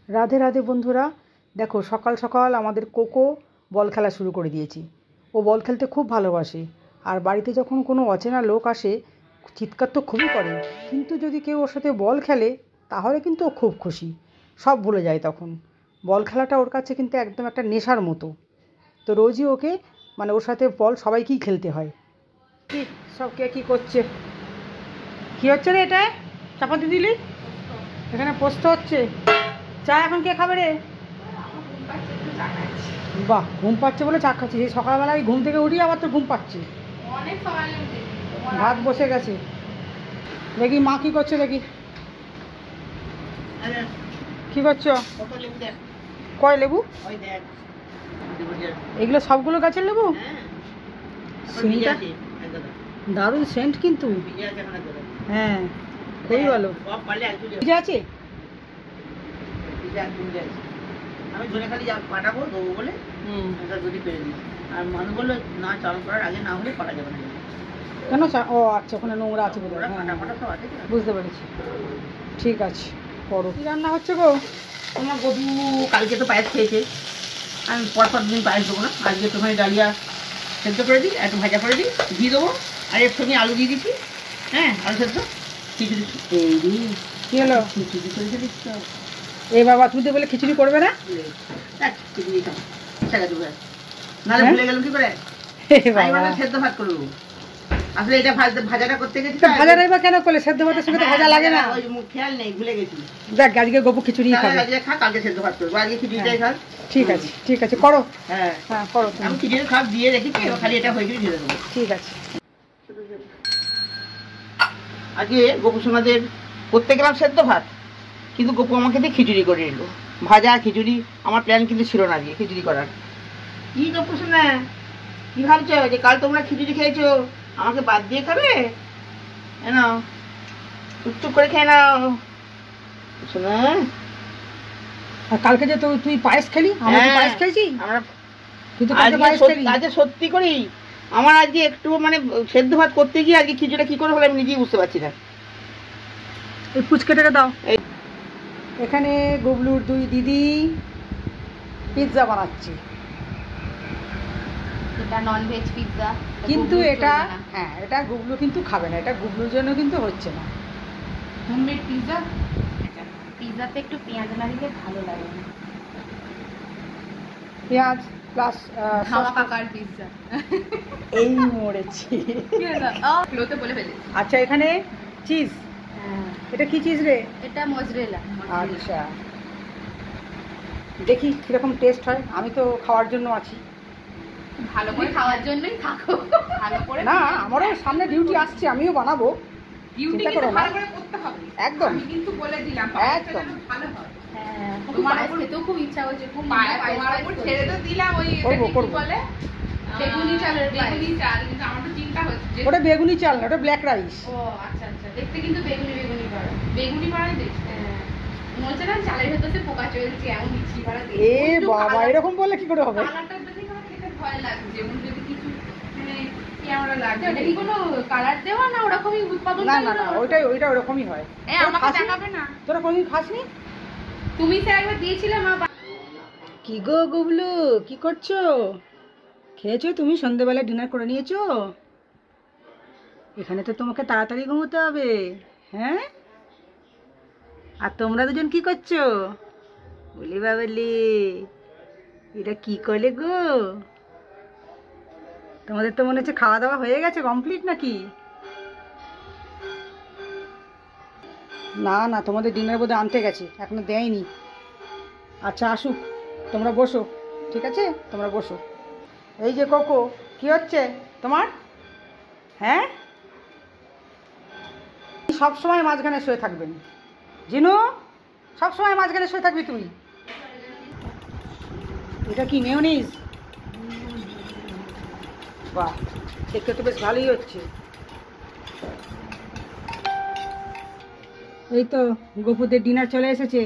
রাধে রাধে বন্ধুরা, দেখো সকাল সকাল আমাদের কোকো বল খেলা শুরু করে দিয়েছি। ও বল খেলতে খুব ভালোবাসে, আর বাড়িতে যখন কোনো অচেনা লোক আসে চিৎকার তো খুবই করে, কিন্তু যদি কেউ ওর সাথে বল খেলে তাহলে কিন্তু ও খুব খুশি, সব ভুলে যায় তখন। বল খেলাটা ওর কাছে কিন্তু একদম একটা নেশার মতো। তো রোজই ওকে ওর সাথে বল সবাইকেই খেলতে হয়। কি সব কে কী করছে, কী হচ্ছে রে? এটা চাপাতি দিলি, এখানে পোস্ত হচ্ছে। চা এখন কে খাবে রে? বাহ, ঘুম পাচ্ছে বলে চা খাচ্ছি। সেই সকালবেলায় ঘুম থেকে উঠি আবার তো ঘুম পাচ্ছে। ভাত বসে গেছে, দেখি মা কি করছে, দেখি কি করছো। কয় লেবু? এগুলো সবগুলো গাছের লেবু? সেন্টটা দারুণ সেন্ট কিন্তু। হ্যাঁ, খুবই ভালো। আছে আমি ধরে খালি পাঠাবো দেবো বলে যদি পেরে দিই, আর মানুষ বললো না চালু করার আগে না হলে পাঠা যাবে না। কেন? ও আচ্ছা, ওখানে নোংরা আছে বোধ হয়। বুঝতে পেরেছি, ঠিক আছে করো। কী রান্না হচ্ছে গো? তোমার গরু কালকে তো পায়েস খেয়েছে, আমি পর দিন পায়েস দেবো না। আজকে একটুখানি ডালিয়া সেদ্ধ করে দিই, একটু ভাজা করে দিই, ঘি দেবো, আর এর সঙ্গে আলু দিয়ে দিচ্ছি। হ্যাঁ, আলু সেদ্ধ খিচুড়ি। কী হলো? খিচুড়ি করে দিচ্ছ? এ বাবা, তুমি তো বলে খিচুড়ি করবে না। খিচুড়ি খাও, নাহলে ভুলে গেলাম কি করে। সেদ্ধ ভাত করবো, আসলে এটা ভাজাটা করতে গেছি। ভাজাটা এবার কেন করলে? সেদ্ধ ভাতের সঙ্গে তো ভাজা লাগে না। ওই খেয়াল নেই, ভুলে গেছি। দেখ, আজকে গপু খিচুড়ি খাবে। আজকে খা, কালকে সেদ্ধ ভাত করবো, আজকে খিচুড়িটাই খা। ঠিক আছে, ঠিক আছে করো। হ্যাঁ হ্যাঁ করো। আমি খিচুড়ি খাপ দিয়ে রেখেছি, খালি এটা হয়ে গেলে ঢেলে দেবো। ঠিক আছে। আজকে গপু সোনাদের করতে গেলাম সেদ্ধ ভাত, কিন্তু গপু আমাকে দিয়ে খিচুড়ি করে নিল। ভাজা খিচুড়ি আমার প্ল্যান কিন্তু ছিল না আজকে খিচুড়ি করার। কি গপু সোনা, কি ভাবছো যে কাল তোমরা খিচুড়ি খেয়েছো আমাকে বাদ দিয়ে খাবে? নাও, চুপচুপ করে খেয়ে নাও শোনা। আর কালকে যে তুই পায়েস খেলি, আমরা পায়েস খেয়েছি। আজকে সত্যি করি আমার আজকে একটু সেদ্ধ ভাত করতে গিয়ে আজকে খিচুড়িটা কি করে হলো আমি নিজেই বুঝতে পারছি না। এই পুচকেটাকে দাও। এখানে গুবলুর দুই দিদি পিৎজা বানাচ্ছে। এটা ননভেজ পিৎজা, কিন্তু এটা হ্যাঁ, এটা গুবলু কিন্তু খাবে না, এটা গুবলুর জন্য কিন্তু হচ্ছে না। হোমমেড পিৎজা, পিৎজাতে একটু পেঁয়াজ না দিলে ভালো লাগে না। পেঁয়াজ প্লাস হাওয়া কাকার পিৎজা। এই মরেছি। লোতে বলে ফেলে। আচ্ছা, এখানে চিজ। হ্যাঁ, এটা কি চিজ রে? এটা মজরেলা। আচ্ছা, দেখি কিরকম টেস্ট হয়। আমি তো খাওয়ার জন্য আছি। ভালো করে খাওয়ার জন্যই থাকো। ভালো করে না, আমারও সামনে ডিউটি আসছে, আমিও বানাবো। ডিউটি কিন্তু ভালো করে করতে হবে একদম। আমি কিন্তু বলে দিলাম একদম ভালো হবে। হ্যাঁ, তোমার খেতেও খুব ইচ্ছা হচ্ছে, খুব তোমার উপর ছেড়ে তো দিলাম। ওই করব বলে বেগুনি চাল, বেগুনি চাল, কিন্তু আমার তো চিন্তা হচ্ছে ওটা বেগুনি চাল না, ওটা ব্ল্যাক রাইস। ও আচ্ছা আচ্ছা, দেখতে কিন্তু বেগুনি বেগুনি করা, বেগুনি করাই দেখতে মনে না চালের ভেতরে পোকা চলছে এমন মিষ্টি করা। এ বাবা, এরকম বললে কি করে হবে? কালারটা দেখে আমার খেতে ভয় লাগছে, যেমন যদি কিছু ক্যামেরা লাগছে। ওটা কি কোনো কালার দেওয়া না ওরকমই উৎপাদন? না না না, ওইটা ওরকমই হয়। আমাকে দেখাবে না? তোরা কোনদিন খাসনি? তুমি তো একবার দিয়েছিলে মা। কি গো গুবলু, কি করছো? খেয়েছো তুমি? সন্ধ্যেবেলা ডিনার করে নিয়েছো? এখানে তো তোমাকে তাড়াতাড়ি ঘুমোতে হবে। হ্যাঁ, আর তোমরা দুজন কি করছো? বলি বাবলি, এটা কি করে গো? তোমাদের তো মনে হচ্ছে খাওয়া দাওয়া হয়ে গেছে, কমপ্লিট নাকি? না না, তোমাদের ডিনার বোধহয় আনতে গেছে, এখনো দেয়নি। আচ্ছা আসুক, তোমরা বসো। ঠিক আছে, তোমরা বসো। এই যে কোকো, কি হচ্ছে তোমার? হ্যাঁ, সব সময় মাঝখানে শুয়ে থাকবেন। জিনু, সব সময় মাঝখানে শুয়ে থাকবি তুই। এটা কি মেয়োনিজ? বাহ, দেখতে তো বেশ ভালোই হচ্ছে। এই তো গপুদের ডিনার চলে এসেছে।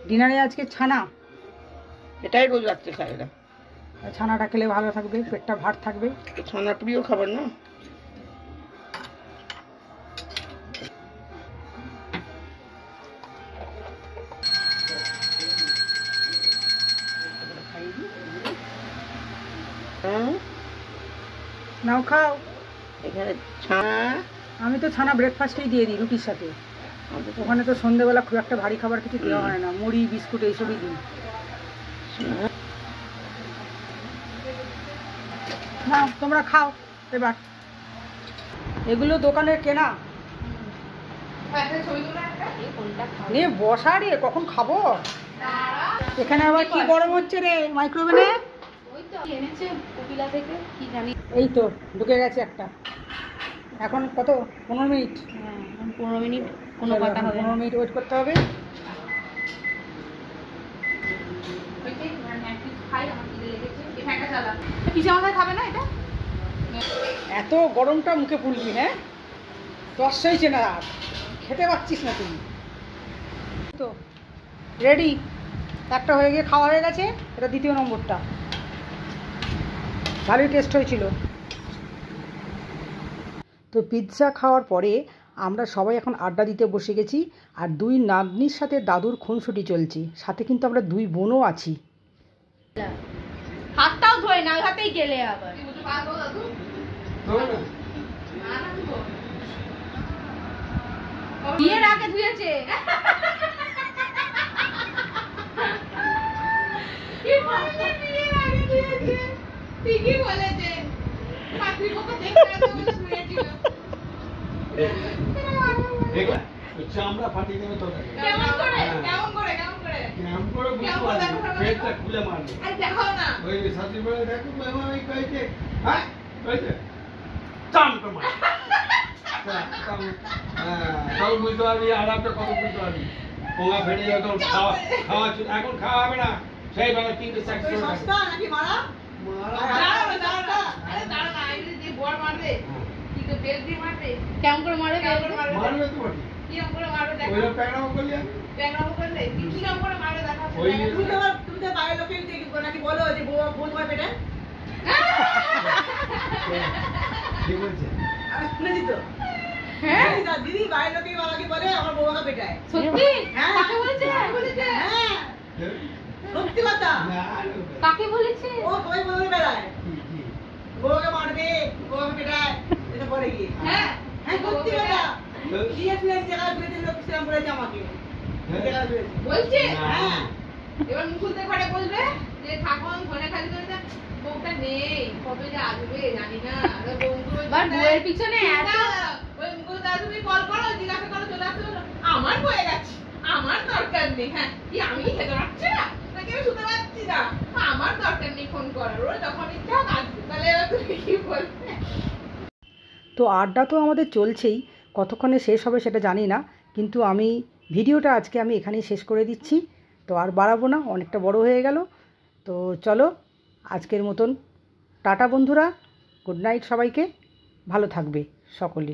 ডিনারে আজকে ছানা। এটাই রোজ রাত্রে খায় এরা। ছানাটা খেলে ভালো থাকবে, পেটটা ভার থাকবে। ছানা প্রিয় খাবার না। নাও খাও। এখানে ছানা। আমি তো ছানা ব্রেকফাস্টেই দিয়ে দিই রুটির সাথে। ওখানে তো সন্ধ্যেবেলা খুব একটা ভারী খাবার কিছু দেওয়া হয় না, মুড়ি বিস্কুট এইসবই দিই। না তোমরা খাও এবার। এগুলো দোকানের কেনা। নিয়ে বসা রে, কখন খাবো? এখানে আবার কি গরম হচ্ছে রে মাইক্রোওভেনে? এনেছে কপিলা থেকে, কি জানি। এই তো ঢুকে গেছে একটা। এখন কত? 15 মিনিট। 15 মিনিট কোনো কথা হবে 15 মিনিট ওয়েট করতে হবে। খাবে না এটা? এত গরমটা মুখে ফুলবি, হ্যাঁ? রস হয়েছে না, আর খেতে পাচ্ছিস না তুই তো। রেডি, একটা হয়ে গিয়ে খাওয়া হয়ে গেছে, এটা দ্বিতীয় নম্বরটা। ভালোই টেস্ট হয়েছিল। তো পিৎজা খাওয়ার পরে আমরা সবাই এখন আড্ডা দিতে বসে গেছি। আর দুই নাতনির সাথে দাদুর খুনসুটি চলছে, সাথে কিন্তু আমরা দুই বোনও আছি। হাতটাও ধোয় না, হাতেই গেলে আবার বিয়ের আগে ধুয়েছে। ঠিকই বলেছে। চামড়া ফাটিয়ে দেবে তো। কেমন করে কেমন করে কেমন করে কেমন করে বুঝতে পারবি? পেটটা খুলে মারবে। আরে দেখো না, ওই শাশুড়ি বলে দেখো মামা ওই কইছে, হ্যাঁ কইছে চাম তো মার। তাও বুঝতে পারবি, আরামটা কত বুঝতে পারবি। পোঙা ফেটে যাবে তখন খাওয়া খাওয়া এখন খাওয়া হবে না। সেই বেলা 3টে 4টে সস্তা নাকি মারা? দাঁড়াও দাঁড়াও, আরে দাঁড়াও না, এই যে বল মারবে কি তো বেল দিয়ে মারবে, কেমন করে মারবে, কেমন করে মারবে, মারবে তো বটে। কিরকম করে মারবে দেখো। ওইটা প্যারাও করলি আমি। ট্যাংরা করলে কিরকম করে মারবে দেখো। ওই তুমি তো বাইরের লোকে নাকি বলো যে বউ তোমার পেটে? ঠিক বলছে। আমি শুনেছি তো। হ্যাঁ দিদি বাইরের লোকে বাবাকে বলে আমার বউ আমাকে পেটায়। সত্যি? হ্যাঁ। কাকে বলেছে? বলেছে হ্যাঁ সত্যি কথা। না কাকে বলেছে? ও সবাই বলে বেড়ায় কি বউকে মারবে, বউকে পেটায়, এটা পরে গিয়ে। হ্যাঁ হ্যাঁ সত্যি কথা। দিয়ে ফিরে জায়গায় ফিরে লোক সেরকম বলেছে আমাকে। জায়গায় ফিরে। বলছে? হ্যাঁ এবার মুকুলতে ঘরে বলবে যে ঠাকুর ঘরে খালি করে দেন, বউটা নেই, কবে যে আসবে জানি না। বউয়ের পিছনে এত ওই মুকুল দাদা তুমি কল করো, জিজ্ঞাসা করো, চলে আসতে বলো আমার বয়ে গেছে, আমার দরকার নেই। হ্যাঁ কি আমি খেতে পারছি না নাকি আমি শুতে পারছি না, আমার দরকার নেই ফোন করার, ওরা যখন ইচ্ছা আসবে। তাহলে এবার তুমি কি বলবে? তো আড্ডা তো আমাদের চলছেই, কতক্ষণে শেষ হবে সেটা জানি না, কিন্তু আমি ভিডিওটা আজকে আমি এখানেই শেষ করে দিচ্ছি। তো আর বাড়াবো না, অনেকটা বড় হয়ে গেল। তো চলো আজকের মতন টাটা বন্ধুরা, গুড নাইট সবাইকে, ভালো থাকবে সকলে।